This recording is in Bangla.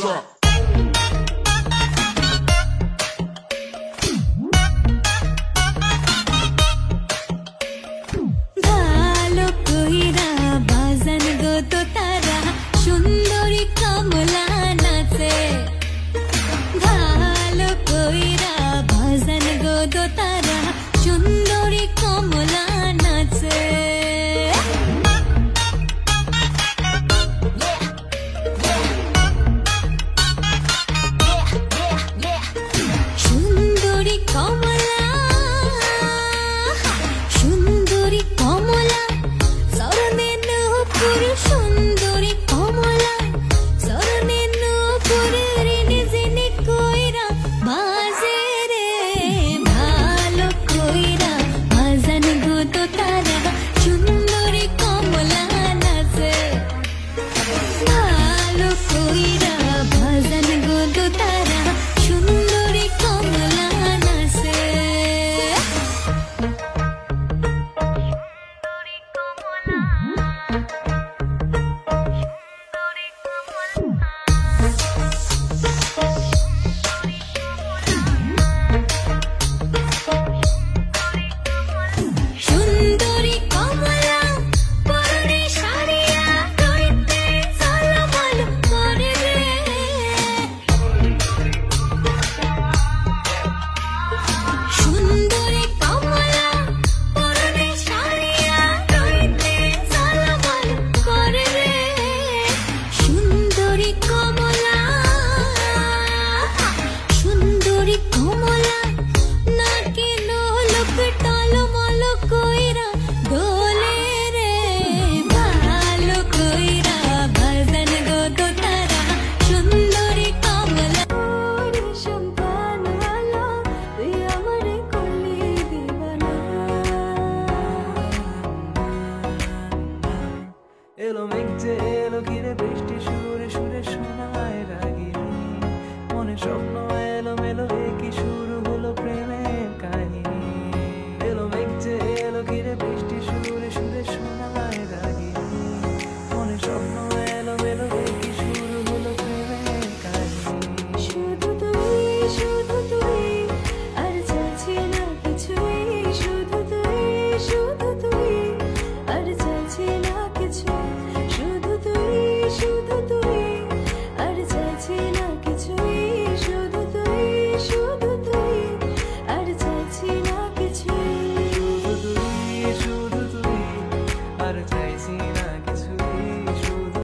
drop. ভালো কইরা বাজান গো তো তারা সুন্দরী কমলা নাচে ভালো কইরা বাজান গো তো তারা সুন্দরী কমলা নাচে সুন্দরী কমলা সুন্দরী কমলা সরনে নূপুর সুন্দরী কমলা সরনে নূপুর রিনি জিনি কইরা বাজে রে ভালো কইরা বাজান গো তো তারা সুন্দরী কমলা নাচে ভালো কইরা বাজান গো তো তারা সুন্দরী কমলা নাচে সুন্দরী কমলা পরনে শাড়িয়া কইতে চলমল করে রে সুন্দরী কমলা পরনে শাড়িয়া কইতে চলমল করে রে সুন্দরী কমলা সুন্দরী কমলা নাকি লোক টলমল কইরা দোলে রে ভালো কইরা বাজান গো তো তারা সুন্দরী কমলা সন্তান আলো তুই আমারে করলি দিবানা এলো মেঘ যে এলো ঘিরে বৃষ্টি সুরে সুরে শোনায় রাগিনী মনে স্বপ্ন এলো মেলো কি শুরু হলো প্রেমের কাহিনী এলো মেঘ যে এলো ঘিরে বৃষ্টি সুরে সুরে শোনায় রাগিনী মনে স্বপ্ন